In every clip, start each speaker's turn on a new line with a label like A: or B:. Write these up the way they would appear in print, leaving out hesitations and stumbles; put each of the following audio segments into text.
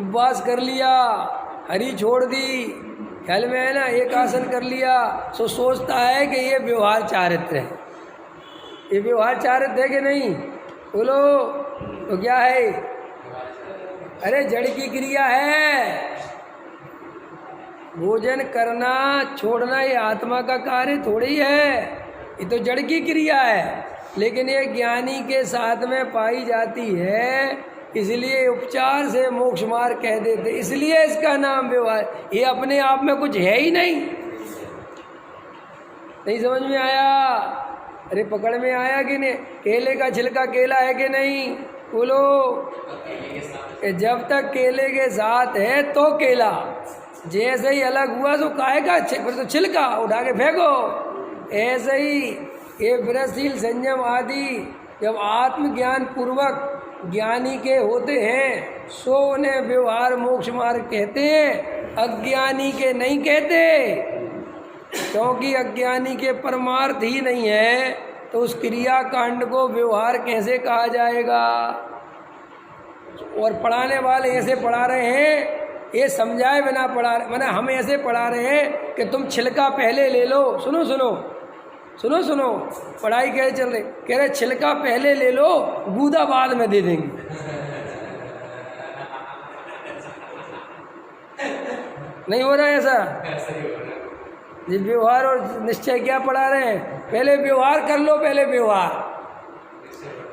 A: उपवास कर लिया, हरी छोड़ दी, ख्याल में है ना, एक आसन कर लिया, सो सोचता है कि ये व्यवहार चारित्र है। ये व्यवहार चारित्र है कि नहीं? बोलो तो क्या है? अरे जड़ की क्रिया है। भोजन करना छोड़ना ये आत्मा का कार्य थोड़ी है, ये तो जड़ की क्रिया है, लेकिन ये ज्ञानी के साथ में पाई जाती है, इसलिए उपचार से मोक्ष मार्ग कह देते, इसलिए इसका नाम व्यवहार। ये अपने आप में कुछ है ही नहीं। नहीं समझ में आया? अरे पकड़ में आया कि नहीं? केले का छिलका केला है कि नहीं? बोलो। जब तक केले के साथ है तो केला, जैसे ही अलग हुआ तो काहे का, फिर तो छिलका उठा के फेंको। ऐसे ही ये विरसशील संयम आदि जब आत्मज्ञान पूर्वक ज्ञानी के होते हैं सो उन्हें व्यवहार मोक्ष मार्ग कहते हैं, अज्ञानी के नहीं कहते, क्योंकि अज्ञानी के परमार्थ ही नहीं है तो उस क्रिया कांड को व्यवहार कैसे कहा जाएगा? और पढ़ाने वाले ऐसे पढ़ा रहे हैं, ये समझाए बिना पढ़ा रहे, मैंने हम ऐसे पढ़ा रहे हैं कि तुम छिलका पहले ले लो। सुनो सुनो सुनो सुनो, पढ़ाई कैसे चल रही? कह रहे छिलका पहले ले लो, गूदा बाद में दे देंगे। नहीं हो रहा है ऐसा? ये व्यवहार और निश्चय क्या पढ़ा रहे हैं? पहले व्यवहार कर लो, पहले व्यवहार,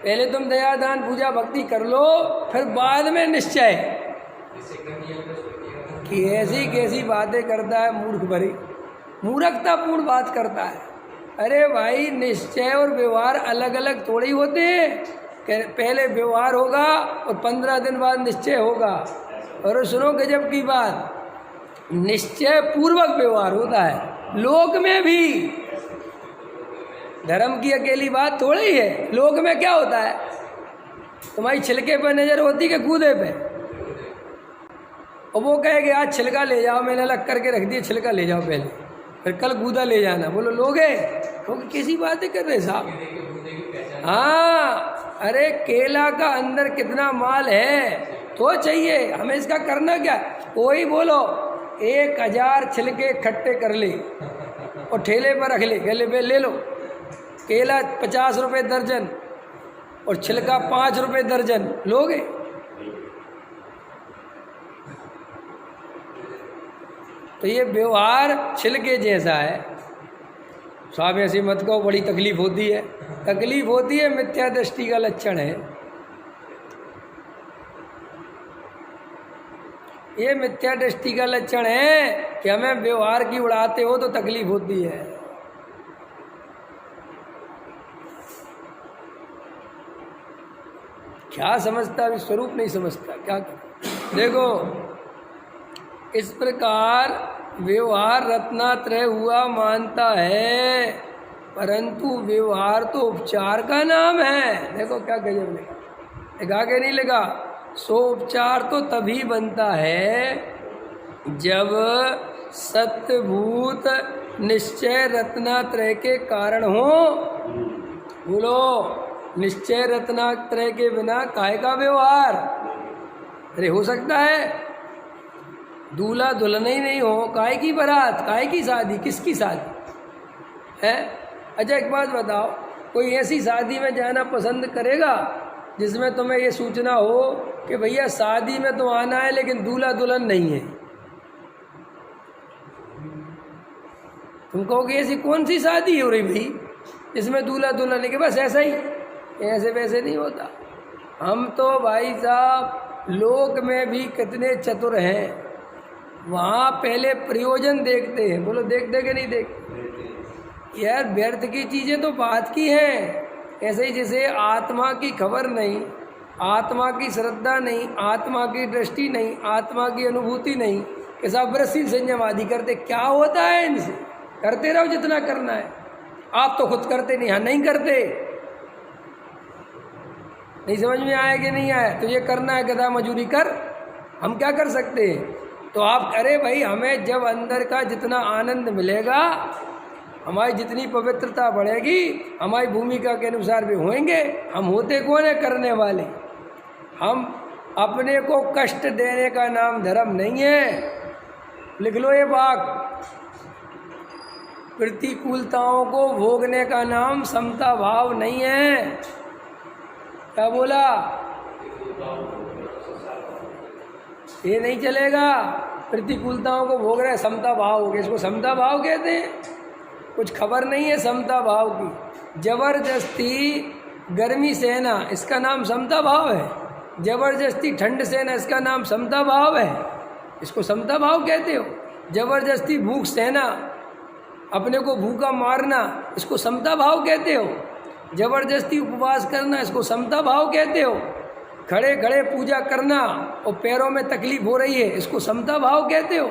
A: पहले तुम दया दान पूजा भक्ति कर लो, फिर बाद में निश्चय। कि ऐसी कैसी बातें करता है मूर्ख भरी, मूर्खतापूर्ण बात करता है। अरे भाई निश्चय और व्यवहार अलग अलग थोड़ी होते हैं। पहले व्यवहार होगा और 15 दिन बाद निश्चय होगा। और सुनो गजब की बात, निश्चय पूर्वक व्यवहार होता है लोक में भी। धर्म की अकेली बात थोड़ी है, लोक में क्या होता है? तुम्हारी छिलके पर नजर होती कि गूदे पे? और वो कहेगा आज छिलका ले जाओ, मैंने अलग करके रख दिया, छिलका ले जाओ पहले, फिर कल गूदा ले जाना। बोलो लोगे? लोग कैसी बातें कर रहे साहब? हाँ, अरे केला का अंदर कितना माल है तो चाहिए हमें, इसका करना क्या? कोई बोलो 1000 छिलके इकट्ठे कर ले और ठेले पर रख ले, गले पे ले लो। केला 50 रुपये दर्जन और छिलका 5 रुपये दर्जन, लोगे? तो ये व्यवहार छिलके जैसा है। साहब ऐसी मत कहो, बड़ी तकलीफ होती है। तकलीफ होती है, मिथ्या दृष्टि का लक्षण है। ये मिथ्या दृष्टि का लक्षण है कि हमें व्यवहार की उड़ाते हो तो तकलीफ होती है। क्या समझता है? स्वरूप नहीं समझता, क्या कर? देखो इस प्रकार व्यवहार रत्नात्रय हुआ मानता है, परंतु व्यवहार तो उपचार का नाम है। देखो क्या गजब लिखा, लिखा के नहीं लिखा? सो उपचार तो तभी बनता है जब सत्यभूत निश्चय रत्नात्रय के कारण हो। बोलो, निश्चय रत्नात्रय के बिना काहे का व्यवहार? अरे हो सकता है दूल्हा दुल्हन ही नहीं हो, काहे की बारात, काहे की शादी, किसकी शादी है? अच्छा एक बात बताओ, कोई ऐसी शादी में जाना पसंद करेगा जिसमें तुम्हें ये सूचना हो कि भैया शादी में तो आना है लेकिन दूल्हा दुल्हन नहीं है? तुम कहोगे ऐसी कौन सी शादी हो रही भाई जिसमें दूल्हा दुल्हन है? कि बस ऐसा ही, ऐसे वैसे नहीं होता। हम तो भाई साहब लोक में भी कितने चतुर हैं, वहाँ पहले प्रयोजन देखते हैं। बोलो देखते कि नहीं देखते? यार व्यर्थ की चीज़ें तो बात की हैं। ऐसे ही जैसे आत्मा की खबर नहीं, आत्मा की श्रद्धा नहीं, आत्मा की दृष्टि नहीं, आत्मा की अनुभूति नहीं, कि सब विरसशील संयम आदि करते, क्या होता है इनसे? करते रहो जितना करना है। आप तो खुद करते नहीं, हाँ नहीं करते। नहीं समझ में आया कि नहीं आया? तो ये करना है, गधा मजूरी कर, हम क्या कर सकते हैं? तो आप अरे भाई हमें जब अंदर का जितना आनंद मिलेगा, हमारी जितनी पवित्रता बढ़ेगी, हमारी भूमिका के अनुसार भी होंगे। हम होते कौन है? करने वाले। हम अपने को कष्ट देने का नाम धर्म नहीं है। लिख लो ये बात। प्रतिकूलताओं को भोगने का नाम समता भाव नहीं है। क्या बोला? ये नहीं चलेगा। प्रतिकूलताओं को भोग रहे समता भाव हो गया, इसको समता भाव कहते हैं। कुछ खबर नहीं है समता भाव की। जबरदस्ती गर्मी सहना, इसका नाम समता भाव है। जबरदस्ती ठंड सहना, इसका नाम समता भाव है। इसको समता भाव कहते हो। जबरदस्ती भूख सहना, अपने को भूखा मारना, इसको समता भाव कहते हो। जबरदस्ती उपवास करना, इसको समता भाव कहते हो। खड़े खड़े पूजा करना और पैरों में तकलीफ हो रही है, इसको समता भाव कहते हो।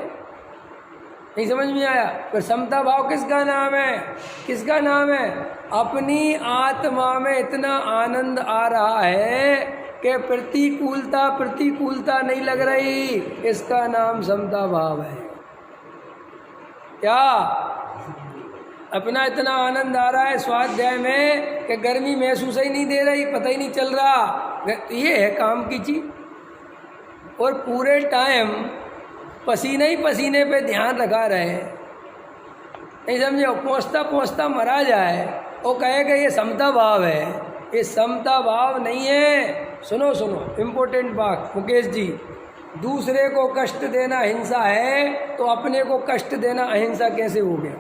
A: नहीं समझ में आया? फिर समता भाव किसका नाम है? किसका नाम है? अपनी आत्मा में इतना आनंद आ रहा है कि प्रतिकूलता नहीं लग रही, इसका नाम समता भाव है। क्या? अपना इतना आनंद आ रहा है स्वाध्याय में कि गर्मी महसूस ही नहीं दे रही, पता ही नहीं चल रहा। ये है काम की चीज। और पूरे टाइम पसीने ही पसीने पे ध्यान रखा रहे, नहीं समझे? पहुँचता पहुँचता मरा जाए और कहेगा ये समता भाव है। ये समता भाव नहीं है। सुनो सुनो, इम्पोर्टेंट बात मुकेश जी। दूसरे को कष्ट देना हिंसा है, तो अपने को कष्ट देना अहिंसा कैसे हो गया?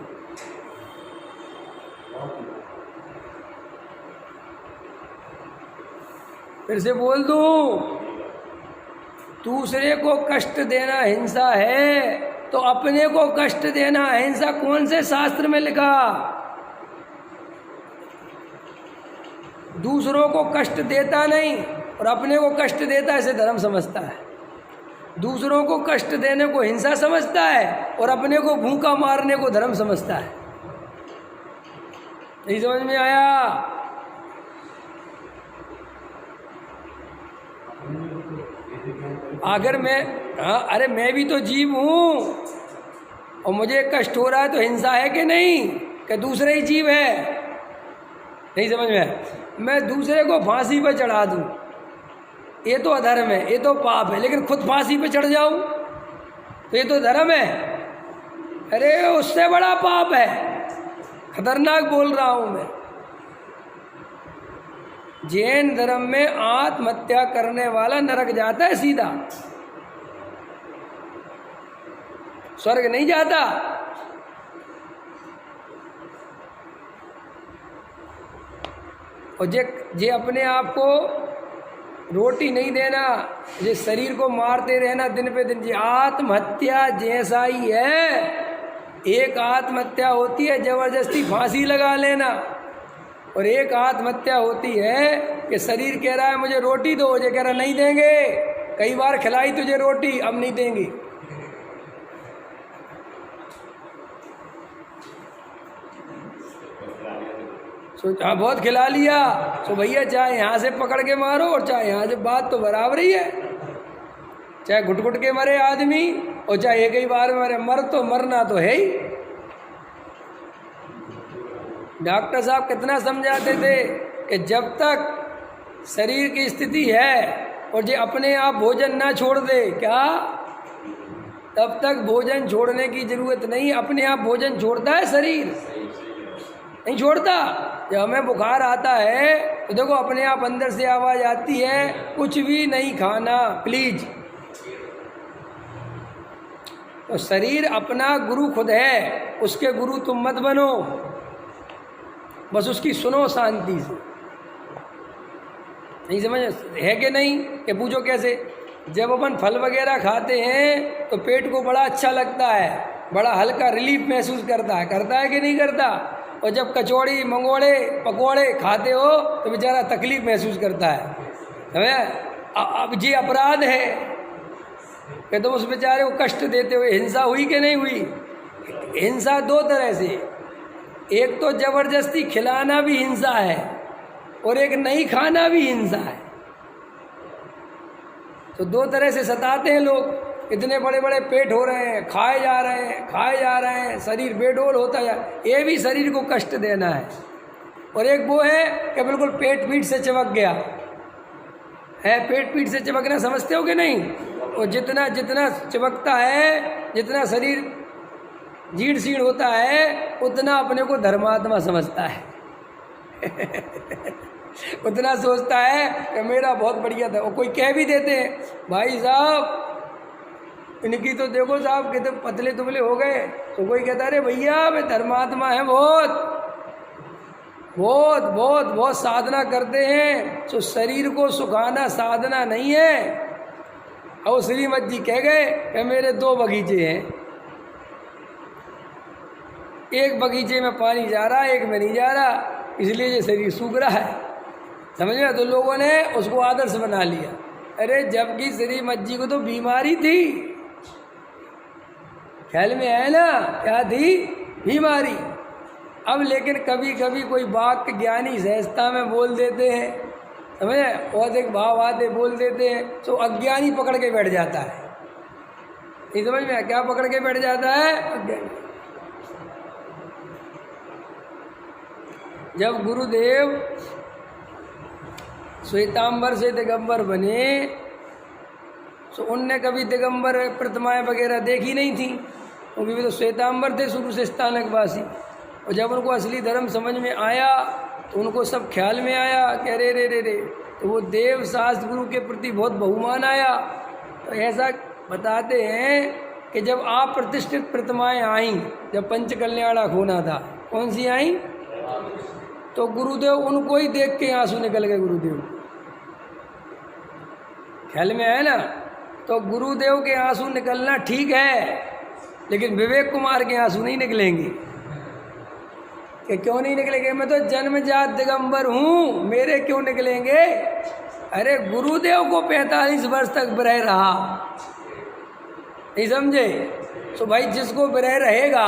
A: फिर से बोल दूं, दूसरे को कष्ट देना हिंसा है, तो अपने को कष्ट देना अहिंसा कौन से शास्त्र में लिखा? दूसरों को कष्ट देता नहीं और अपने को कष्ट देता है, इसे धर्म समझता है। दूसरों को कष्ट देने को हिंसा समझता है और अपने को भूखा मारने को धर्म समझता है। नहीं समझ में आया? अगर मैं अरे मैं भी तो जीव हूँ और मुझे कष्ट हो रहा है, तो हिंसा है कि नहीं? कि दूसरे ही जीव है? नहीं समझ में? मैं दूसरे को फांसी पर चढ़ा दूँ, ये तो अधर्म है, ये तो पाप है। लेकिन खुद फांसी पे चढ़ जाऊँ तो ये तो धर्म है। अरे उससे बड़ा पाप है, खतरनाक बोल रहा हूँ मैं। जैन धर्म में आत्महत्या करने वाला नरक जाता है सीधा, स्वर्ग नहीं जाता। और जे अपने आप को रोटी नहीं देना, ये शरीर को मारते रहना दिन पे दिन, ये आत्महत्या जैसा ही है। एक आत्महत्या होती है जबरदस्ती फांसी लगा लेना, और एक आत्महत्या होती है कि शरीर कह रहा है मुझे रोटी दो, ये कह रहा नहीं देंगे, कई बार खिलाई तुझे रोटी, अब नहीं देंगे। हाँ बहुत खिला लिया, तो भैया चाहे यहाँ से पकड़ के मारो और चाहे यहाँ से, बात तो बराबर ही है। चाहे घुट घुट के मरे आदमी और चाहे एक ही बार में मरे, मर तो मरना तो है ही। डॉक्टर साहब कितना समझाते थे कि जब तक शरीर की स्थिति है और जो अपने आप भोजन ना छोड़ दे, क्या तब तक भोजन छोड़ने की जरूरत नहीं। अपने आप भोजन छोड़ता है शरीर, नहीं छोड़ता। जब हमें बुखार आता है तो देखो अपने आप अंदर से आवाज़ आती है कुछ भी नहीं खाना प्लीज। तो शरीर अपना गुरु खुद है, उसके गुरु तुम मत बनो, बस उसकी सुनो शांति से। नहीं समझ है कि नहीं? कि पूछो कैसे? जब अपन फल वगैरह खाते हैं तो पेट को बड़ा अच्छा लगता है, बड़ा हल्का रिलीफ महसूस करता है कि नहीं करता? और जब कचौड़ी मंगोड़े पकोड़े खाते हो तो बेचारा तकलीफ महसूस करता है। अब जी अपराध है कि तुम उस बेचारे को कष्ट देते हुए। हिंसा हुई कि नहीं हुई? हिंसा दो तरह से, एक तो जबरदस्ती खिलाना भी हिंसा है और एक नहीं खाना भी हिंसा है। तो दो तरह से सताते हैं लोग। इतने बड़े बड़े पेट हो रहे हैं, खाए जा रहे हैं, शरीर बेडोल होता है, ये भी शरीर को कष्ट देना है। और एक वो है कि बिल्कुल पेट पीठ से चिपक गया, है पेट पीठ से चिपकना, समझते हो कि नहीं? और जितना जितना चिपकता है, जितना शरीर जीर्ण शीर्ण होता है, उतना अपने को धर्मात्मा समझता है उतना सोचता है कि मेरा बहुत बढ़िया था। और कोई कह भी देते हैं, भाई साहब इनकी तो देखो साहब कितने पतले दुबले हो गए, तो कोई कहता है अरे भैया वे धर्मात्मा है, बहुत बहुत बहुत बहुत साधना करते हैं, तो शरीर को सुखाना साधना नहीं है। और श्रीमद जी कह गए कि मेरे 2 बगीचे हैं, एक बगीचे में पानी जा रहा है, एक में नहीं जा रहा, इसलिए ये शरीर सूख रहा है। समझ में? तो लोगों ने उसको आदर्श बना लिया। अरे जबकि श्रीमद जी को तो बीमारी थी, ख्याल में आया ना, क्या थी? बीमारी। अब लेकिन कभी कभी कोई वाक्य ज्ञानी सहजता में बोल देते हैं, समझे, और एक भाव आते बोल देते हैं, तो अज्ञानी पकड़ के बैठ जाता है। नहीं समझ में? क्या पकड़ के बैठ जाता है? अज्ञानी। जब गुरुदेव श्वेतांबर से दिगंबर बने, तो उनने कभी दिगंबर प्रतिमाएं वगैरह देखी नहीं थी, क्योंकि वे तो श्वेतांबर थे शुरू से स्थानकवासी। और जब उनको असली धर्म समझ में आया तो उनको सब ख्याल में आया कि अरे रे रे रे, तो वो देव शास्त्र गुरु के प्रति बहुत बहुमान आया। तो ऐसा बताते हैं कि जब आप प्रतिष्ठित प्रतिमाएं आईं, जब पंच कल्याणक होना था, कौन सी आई? तो गुरुदेव उनको ही देख के आंसू निकल गए। गुरुदेव ख्याल में आया ना? तो गुरुदेव के आंसू निकलना ठीक है, लेकिन विवेक कुमार के आंसू नहीं निकलेंगे। कि क्यों नहीं निकलेंगे? मैं तो जन्मजात दिगंबर हूँ, मेरे क्यों निकलेंगे? अरे गुरुदेव को 45 वर्ष तक विरह रहा, नहीं समझे? तो भाई जिसको विरह रहेगा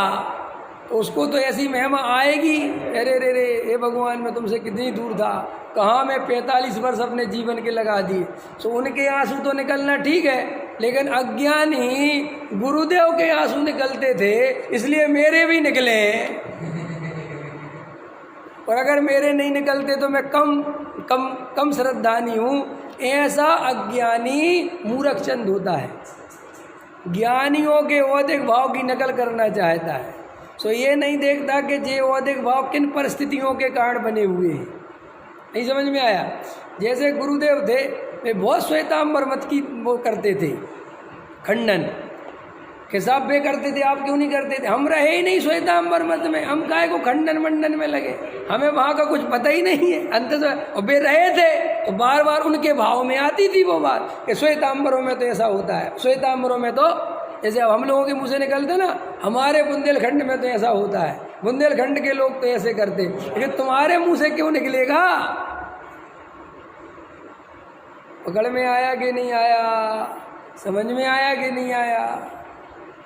A: तो उसको तो ऐसी महिमा आएगी। अरे रे रे, हे भगवान मैं तुमसे कितनी दूर था, कहाँ मैं 45 वर्ष अपने जीवन के लगा दिए। तो उनके आंसू तो निकलना ठीक है, लेकिन अज्ञानी गुरुदेव के आंसू निकलते थे, इसलिए मेरे भी निकले। और अगर मेरे नहीं निकलते तो मैं कम श्रद्धानी हूँ। ऐसा अज्ञानी मूर्खचंद होता है, ज्ञानियों के औदिक भाव की नकल करना चाहता है। सो ये नहीं देखता कि ये औदिक भाव किन परिस्थितियों के कारण बने हुए हैं। नहीं समझ में आया? जैसे गुरुदेव थे, वे बहुत श्वेतांबर मत की वो करते थे, खंडन हिसाब वे करते थे, आप क्यों नहीं करते थे? हम रहे ही नहीं श्वेतांबर मत में, हम काहे को खंडन मंडन में लगे, हमें वहाँ का कुछ पता ही नहीं है। अंत वे रहे थे तो बार बार उनके भाव में आती थी वो बात कि श्वेतांबरों में तो ऐसा होता है, श्वेतांबरों में तो जैसे अब हम लोगों के मुँह से निकलते ना, हमारे बुंदेलखंड में तो ऐसा होता है, बुंदेलखंड के लोग तो ऐसे करते, लेकिन तुम्हारे मुँह से क्यों निकलेगा? पकड़ में आया कि नहीं आया? समझ में आया कि नहीं आया?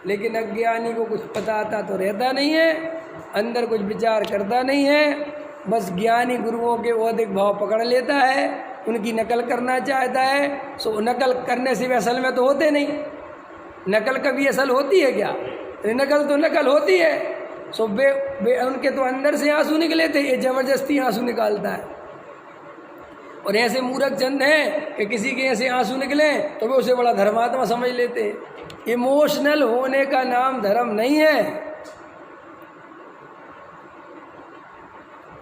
A: लेकिन अज्ञानी को कुछ पता आता तो रहता नहीं है, अंदर कुछ विचार करता नहीं है, बस ज्ञानी गुरुओं के औदिक भाव पकड़ लेता है, उनकी नकल करना चाहता है। सो नकल करने से भी असल में तो होते नहीं। नकल कभी असल होती है क्या? नकल तो नकल होती है। सो बे उनके तो अंदर से आंसू निकले थे, ये जबरदस्ती आंसू निकालता है। और ऐसे मूर्ख चंद हैं कि किसी के ऐसे आंसू निकले तो वे उसे बड़ा धर्मात्मा समझ लेते हैं। इमोशनल होने का नाम धर्म नहीं है।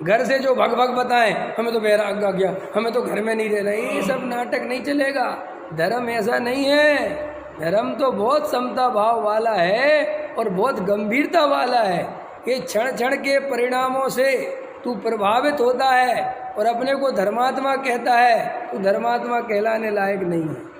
A: घर से जो भग भग बताएं, हमें तो बैराग आ गया, हमें तो घर में नहीं रहना, ये सब नाटक नहीं चलेगा। धर्म ऐसा नहीं है। धर्म तो बहुत समता भाव वाला है और बहुत गंभीरता वाला है। ये क्षण क्षण के परिणामों से तू प्रभावित होता है और अपने को धर्मात्मा कहता है, तू धर्मात्मा कहलाने लायक नहीं है।